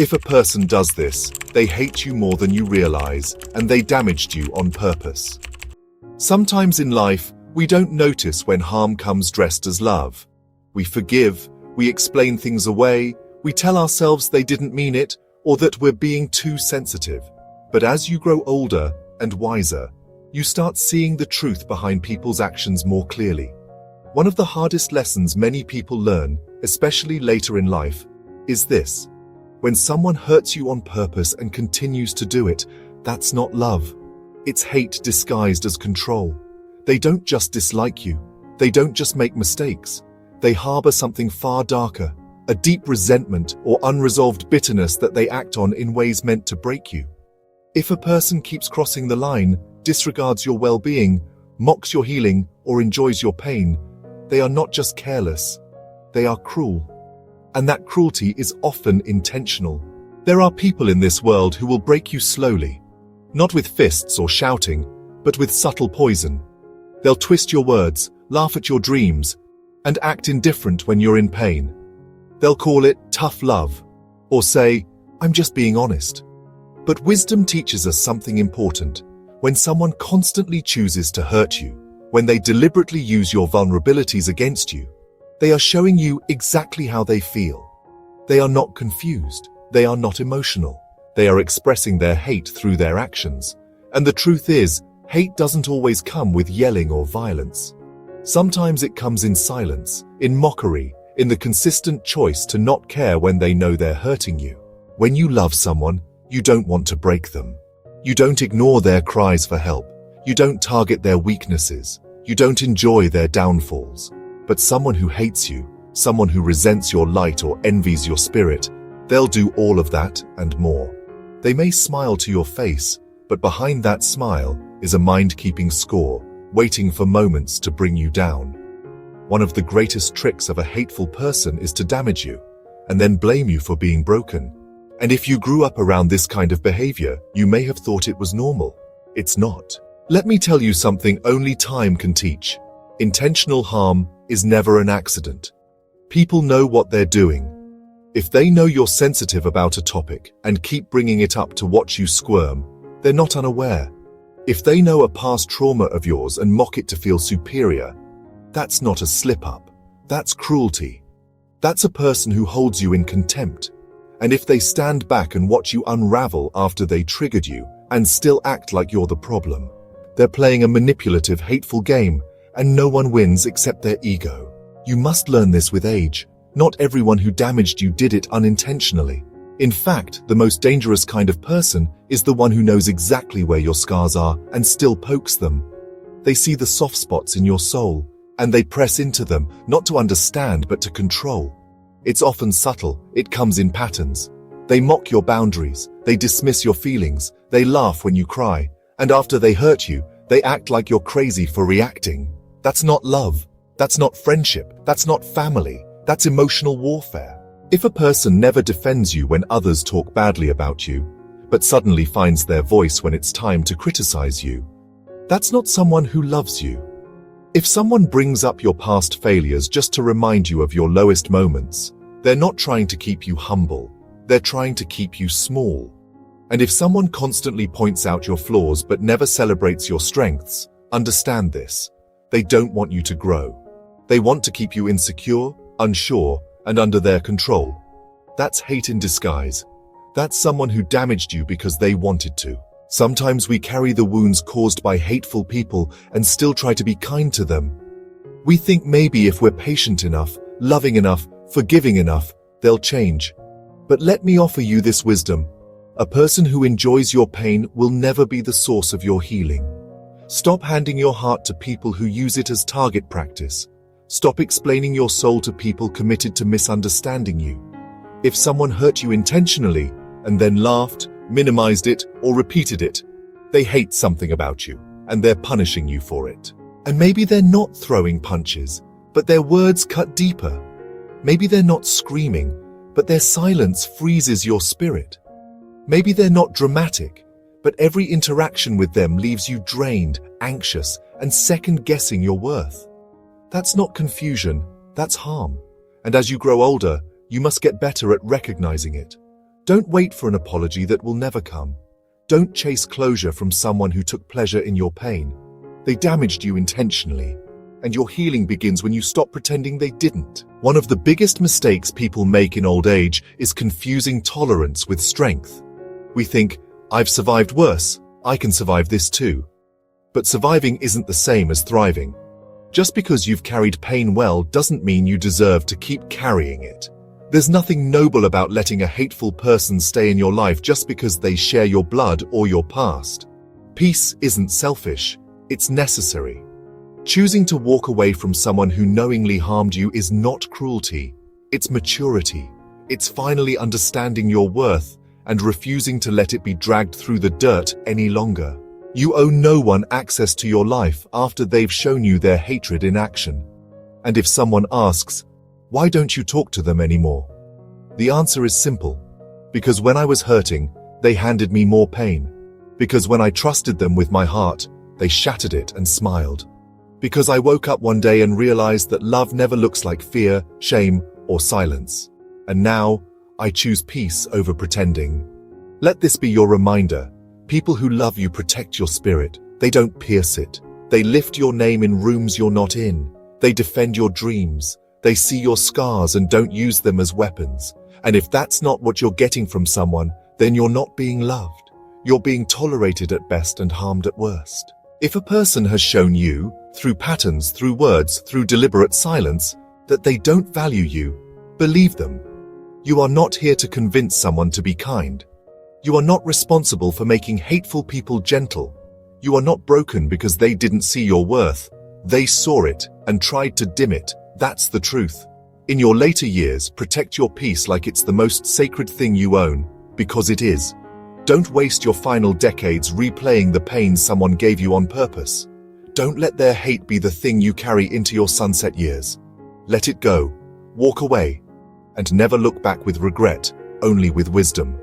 If a person does this, they hate you more than you realize, and they damaged you on purpose. Sometimes in life, we don't notice when harm comes dressed as love. We forgive, we explain things away, we tell ourselves they didn't mean it, or that we're being too sensitive. But as you grow older and wiser, you start seeing the truth behind people's actions more clearly. One of the hardest lessons many people learn, especially later in life, is this. When someone hurts you on purpose and continues to do it, that's not love. It's hate disguised as control. They don't just dislike you. They don't just make mistakes. They harbor something far darker, a deep resentment or unresolved bitterness that they act on in ways meant to break you. If a person keeps crossing the line, disregards your well-being, mocks your healing, or enjoys your pain, they are not just careless. They are cruel. And that cruelty is often intentional. There are people in this world who will break you slowly, not with fists or shouting, but with subtle poison. They'll twist your words, laugh at your dreams, and act indifferent when you're in pain. They'll call it tough love, or say, "I'm just being honest." But wisdom teaches us something important. When someone constantly chooses to hurt you, when they deliberately use your vulnerabilities against you, they are showing you exactly how they feel. They are not confused. They are not emotional. They are expressing their hate through their actions. And the truth is, hate doesn't always come with yelling or violence. Sometimes it comes in silence, in mockery, in the consistent choice to not care when they know they're hurting you. When you love someone, you don't want to break them. You don't ignore their cries for help. You don't target their weaknesses. You don't enjoy their downfalls. But someone who hates you, someone who resents your light or envies your spirit, they'll do all of that and more. They may smile to your face, but behind that smile is a mind-keeping score, waiting for moments to bring you down. One of the greatest tricks of a hateful person is to damage you, and then blame you for being broken. And if you grew up around this kind of behavior, you may have thought it was normal. It's not. Let me tell you something only time can teach. Intentional harm is never an accident. People know what they're doing. If they know you're sensitive about a topic and keep bringing it up to watch you squirm, they're not unaware. If they know a past trauma of yours and mock it to feel superior, that's not a slip-up. That's cruelty. That's a person who holds you in contempt. And if they stand back and watch you unravel after they triggered you and still act like you're the problem, they're playing a manipulative, hateful game, and no one wins except their ego. You must learn this with age. Not everyone who damaged you did it unintentionally. In fact, the most dangerous kind of person is the one who knows exactly where your scars are and still pokes them. They see the soft spots in your soul, and they press into them, not to understand but to control. It's often subtle, it comes in patterns. They mock your boundaries, they dismiss your feelings, they laugh when you cry, and after they hurt you, they act like you're crazy for reacting. That's not love. That's not friendship. That's not family. That's emotional warfare. If a person never defends you when others talk badly about you, but suddenly finds their voice when it's time to criticize you, that's not someone who loves you. If someone brings up your past failures just to remind you of your lowest moments, they're not trying to keep you humble. They're trying to keep you small. And if someone constantly points out your flaws but never celebrates your strengths, understand this. They don't want you to grow. They want to keep you insecure, unsure, and under their control. That's hate in disguise. That's someone who damaged you because they wanted to. Sometimes we carry the wounds caused by hateful people and still try to be kind to them. We think maybe if we're patient enough, loving enough, forgiving enough, they'll change. But let me offer you this wisdom. A person who enjoys your pain will never be the source of your healing. Stop handing your heart to people who use it as target practice. Stop explaining your soul to people committed to misunderstanding you. If someone hurt you intentionally and then laughed, minimized it, or repeated it, they hate something about you, and they're punishing you for it. And maybe they're not throwing punches, but their words cut deeper. Maybe they're not screaming, but their silence freezes your spirit. Maybe they're not dramatic, but every interaction with them leaves you drained, anxious, and second-guessing your worth. That's not confusion, that's harm. And as you grow older, you must get better at recognizing it. Don't wait for an apology that will never come. Don't chase closure from someone who took pleasure in your pain. They damaged you intentionally, and your healing begins when you stop pretending they didn't. One of the biggest mistakes people make in old age is confusing tolerance with strength. We think, I've survived worse, I can survive this too. But surviving isn't the same as thriving. Just because you've carried pain well doesn't mean you deserve to keep carrying it. There's nothing noble about letting a hateful person stay in your life just because they share your blood or your past. Peace isn't selfish, it's necessary. Choosing to walk away from someone who knowingly harmed you is not cruelty, it's maturity. It's finally understanding your worth and refusing to let it be dragged through the dirt any longer. You owe no one access to your life after they've shown you their hatred in action. And if someone asks, why don't you talk to them anymore? The answer is simple. Because when I was hurting, they handed me more pain. Because when I trusted them with my heart, they shattered it and smiled. Because I woke up one day and realized that love never looks like fear, shame, or silence. And now, I choose peace over pretending. Let this be your reminder. People who love you protect your spirit. They don't pierce it. They lift your name in rooms you're not in. They defend your dreams. They see your scars and don't use them as weapons. And if that's not what you're getting from someone, then you're not being loved. You're being tolerated at best and harmed at worst. If a person has shown you, through patterns, through words, through deliberate silence, that they don't value you, believe them. You are not here to convince someone to be kind. You are not responsible for making hateful people gentle. You are not broken because they didn't see your worth. They saw it and tried to dim it. That's the truth. In your later years, protect your peace like it's the most sacred thing you own, because it is. Don't waste your final decades replaying the pain someone gave you on purpose. Don't let their hate be the thing you carry into your sunset years. Let it go, walk away, and never look back with regret, only with wisdom.